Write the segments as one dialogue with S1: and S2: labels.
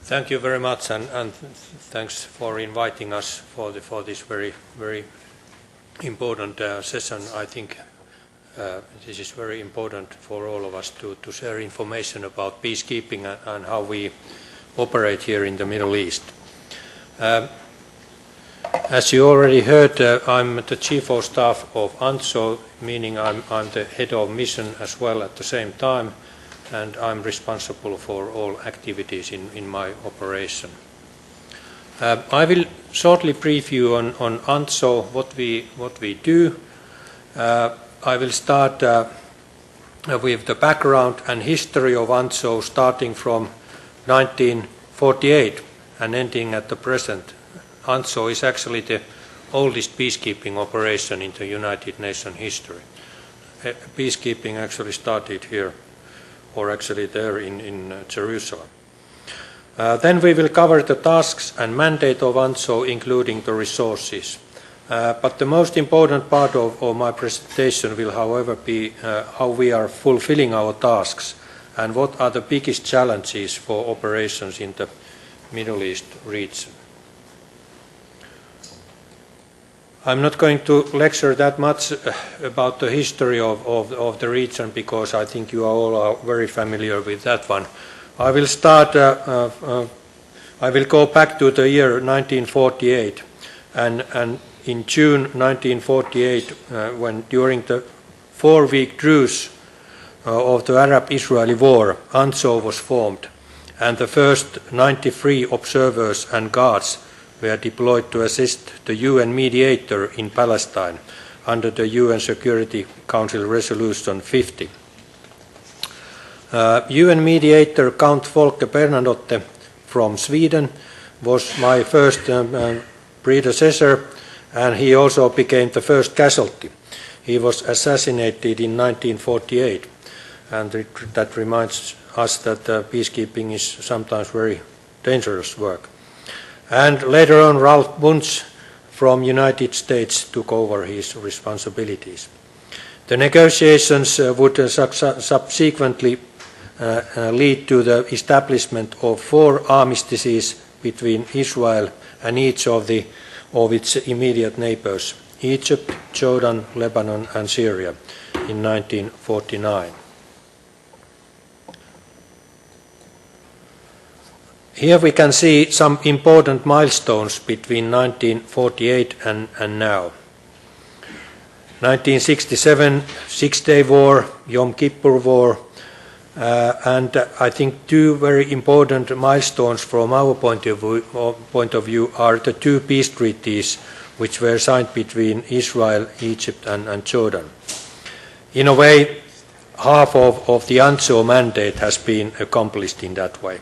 S1: Thank you very much, and thanks for inviting us for this very important session. I think this is very important for all of us to share information about peacekeeping and how we operate here in the Middle East. As you already heard, I'm the Chief of Staff of UNTSO, meaning I'm the head of mission as well at the same time, and I'm responsible for all activities in my operation. I will shortly brief you on UNTSO, what we do. I will start with the background and history of UNTSO, starting from 1948 and ending at the present. UNTSO is actually the oldest peacekeeping operation in the United Nations history. Peacekeeping actually started here, or actually there in Jerusalem. Then we will cover the tasks and mandate of UNTSO, including the resources. But the most important part of my presentation will, however, be how we are fulfilling our tasks and what are the biggest challenges for operations in the Middle East region. I'm not going to lecture that much about the history of the region, because I think you all are very familiar with that one. I will start, I will go back to the year 1948, and in June 1948, when during the 4-week truce of the Arab-Israeli war, UNTSO was formed, and the first 93 observers and guards were deployed to assist the UN mediator in Palestine under the UN Security Council Resolution 50. UN mediator Count Folke Bernadotte from Sweden was my first predecessor, and he also became the first casualty. He was assassinated in 1948, and that reminds us that peacekeeping is sometimes very dangerous work. And later on, Ralph Bunche from United States took over his responsibilities. The negotiations would subsequently lead to the establishment of 4 armistices between Israel and each of its immediate neighbors: Egypt, Jordan, Lebanon, and Syria in 1949. Here we can see some important milestones between 1948 and now. 1967, Six-Day War, Yom Kippur War, and I think 2 very important milestones from our point of view are the 2 peace treaties which were signed between Israel, Egypt, and Jordan. In a way, half of the UNTSO mandate has been accomplished in that way.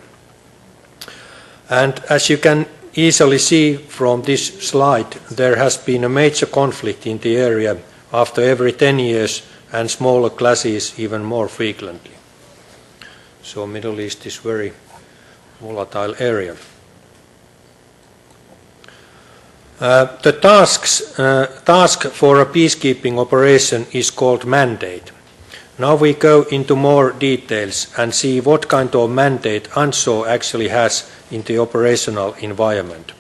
S1: And as you can easily see from this slide, there has been a major conflict in the area after every 10 years, and smaller clashes even more frequently. So Middle East is a very volatile area. The task for a peacekeeping operation is called mandate. Now we go into more details and see what kind of mandate UNTSO actually has in the operational environment.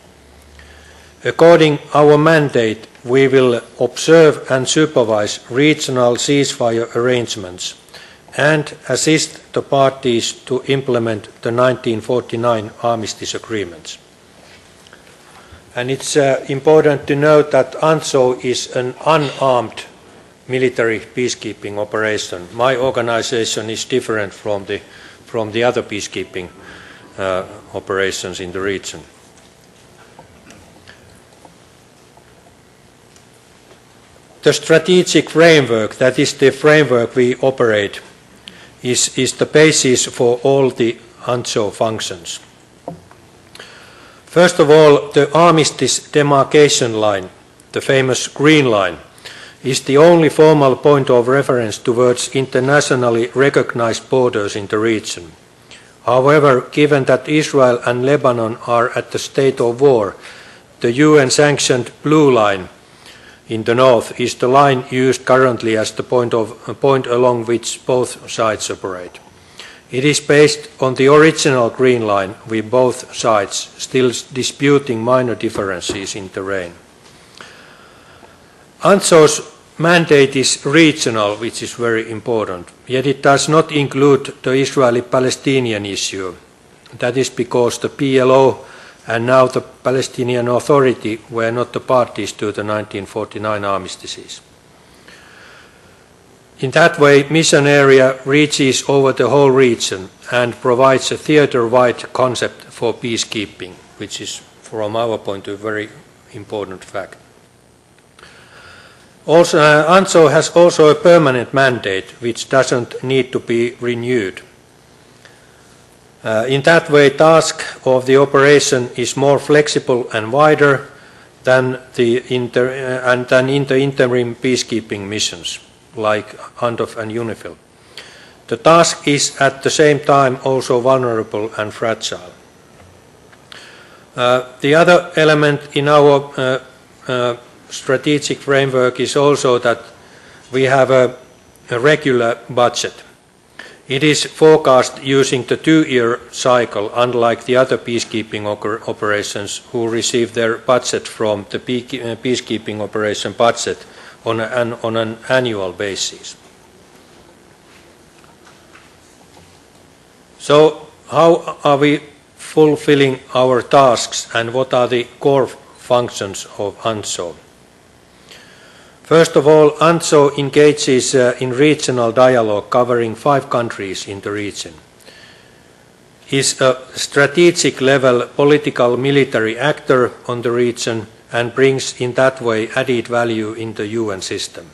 S1: According to our mandate, we will observe and supervise regional ceasefire arrangements and assist the parties to implement the 1949 armistice agreements. And it's important to note that UNTSO is an unarmed military peacekeeping operation. My organization is different from the other peacekeeping operations in the region. The strategic framework, that is the framework we operate, is the basis for all the UNTSO functions. First of all, the armistice demarcation line, the famous green line, is the only formal point of reference towards internationally recognized borders in the region. However, given that Israel and Lebanon are at the state of war, the UN-sanctioned blue line in the north is the line used currently as the point along which both sides operate. It is based on the original Green Line, with both sides still disputing minor differences in terrain. UNTSO's mandate is regional, which is very important, yet it does not include the Israeli-Palestinian issue. That is because the PLO and now the Palestinian Authority were not the parties to the 1949 armistices. In that way, mission area reaches over the whole region and provides a theater-wide concept for peacekeeping, which is, from our point of view, a very important fact. Also, UNTSO has also a permanent mandate, which doesn't need to be renewed. In that way, task of the operation is more flexible and wider than in the interim peacekeeping missions, like UNDOF and UNIFIL. The task is at the same time also vulnerable and fragile. The other element in our strategic framework is also that we have a regular budget. It is forecast using the 2-year cycle, unlike the other peacekeeping operations who receive their budget from the peacekeeping operation budget on an annual basis. So how are we fulfilling our tasks and what are the core functions of UNTSO? First of all, UNTSO engages in regional dialogue covering 5 countries in the region. Is a strategic level political military actor on the region and brings in that way added value in the UN system.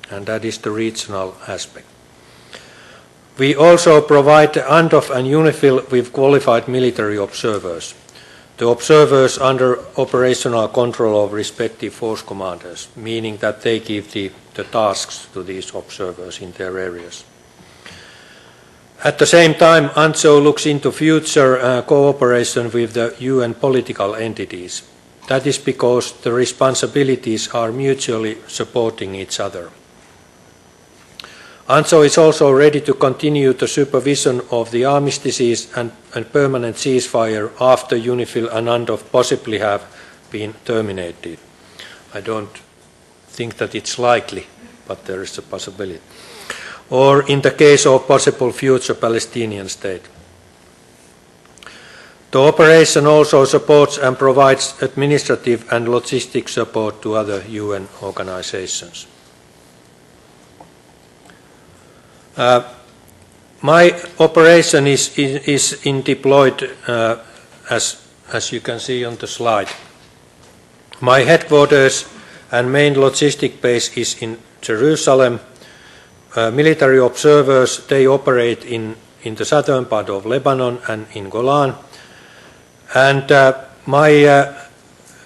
S1: And that is the regional aspect. We also provide UNDOF and UNIFIL with qualified military observers. The observers under operational control of respective force commanders, meaning that they give the tasks to these observers in their areas. At the same time, UNTSO looks into future cooperation with the UN political entities. That is because the responsibilities are mutually supporting each other. UNTSO is also ready to continue the supervision of the armistices and permanent ceasefire after UNIFIL and UNDOF possibly have been terminated. I don't think that it's likely, but there is a possibility. Or in the case of possible future Palestinian state. The operation also supports and provides administrative and logistic support to other UN organizations. My operation is deployed as you can see on the slide. My headquarters and main logistic base is in Jerusalem. Military observers, they operate in the southern part of Lebanon and in Golan. And my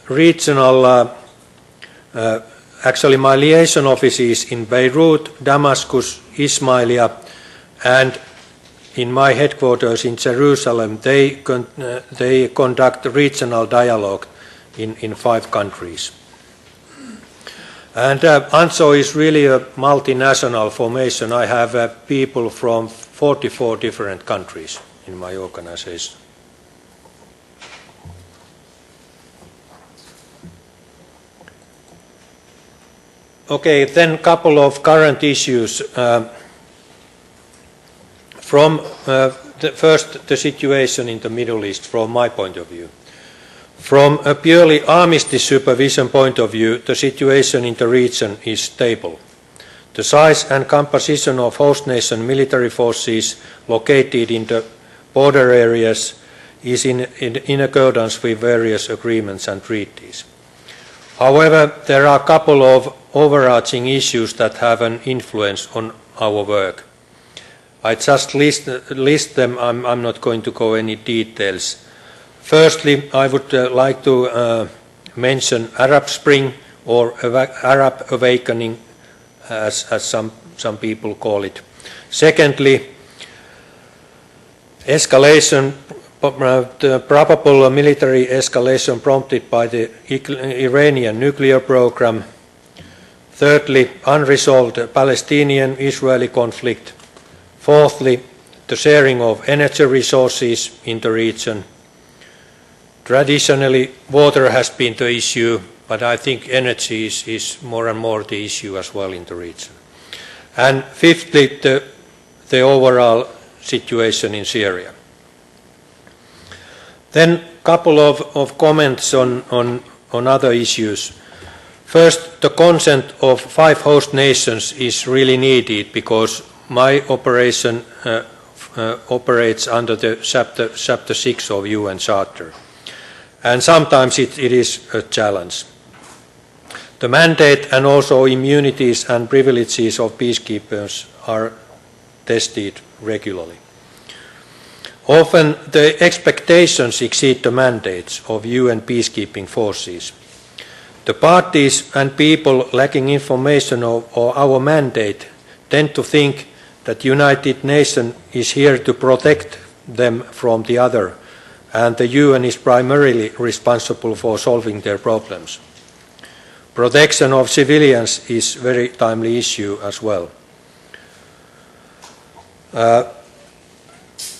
S1: regional, actually my liaison office is in Beirut, Damascus, Ismailia, and in my headquarters in Jerusalem, they conduct regional dialogue in 5 countries. And UNTSO is really a multinational formation. I have people from 44 different countries in my organization. Okay, then a couple of current issues. First, the situation in the Middle East from my point of view. From a purely armistice supervision point of view, the situation in the region is stable. The size and composition of host nation military forces located in the border areas is in accordance with various agreements and treaties. However, there are a couple of overarching issues that have an influence on our work. I just list them. I'm not going to go into any details. Firstly, I would like to mention Arab Spring or Arab Awakening, as some people call it. Secondly, escalation, the probable military escalation prompted by the Iranian nuclear program. Thirdly, unresolved Palestinian-Israeli conflict. Fourthly, the sharing of energy resources in the region. Traditionally, water has been the issue, but I think energy is more and more the issue as well in the region. And fifthly, the overall situation in Syria. Then a couple of comments on other issues. First, the consent of 5 host nations is really needed because my operation operates under the chapter 6 of UN Charter. And sometimes it is a challenge. The mandate and also immunities and privileges of peacekeepers are tested regularly. Often the expectations exceed the mandates of UN peacekeeping forces. The parties and people lacking information of our mandate tend to think that United Nations is here to protect them from the other, and the UN is primarily responsible for solving their problems. Protection of civilians is a very timely issue as well.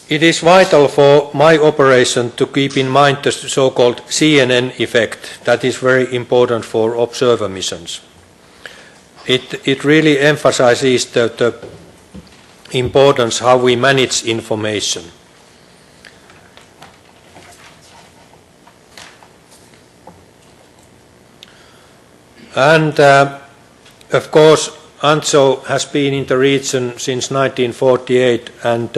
S1: It is vital for my operation to keep in mind the so-called CNN effect that is very important for observer missions. It really emphasizes the importance how we manage information. And of course, UNTSO has been in the region since 1948, and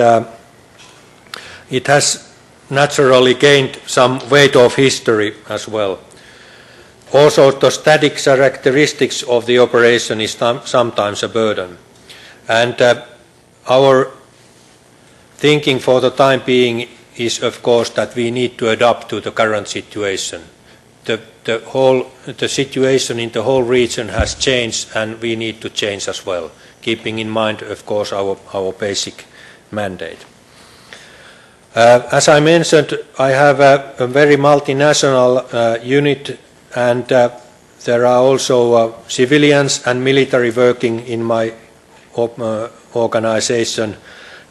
S1: it has naturally gained some weight of history as well. Also, the static characteristics of the operation is sometimes a burden. And our thinking for the time being is, of course, that we need to adapt to the current situation. The situation in the whole region has changed, and we need to change as well, keeping in mind, of course, our basic mandate. As I mentioned, I have a very multinational unit, and there are also civilians and military working in my organization,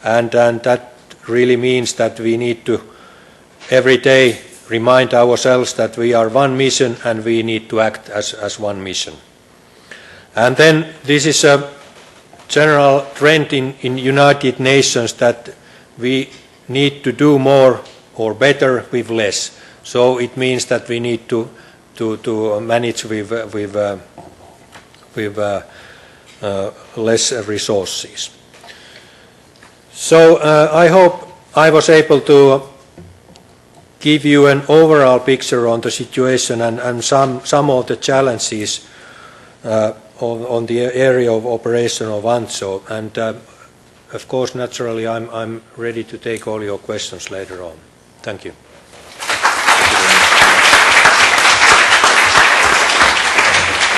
S1: and that really means that we need to every day remind ourselves that we are one mission and we need to act as one mission. And then this is a general trend in United Nations that we need to do more or better with less. So it means that we need to manage with less resources. So I hope I was able to give you an overall picture on the situation and some of the challenges on the area of operation of UNTSO. And of course, naturally, I'm ready to take all your questions later on. Thank you.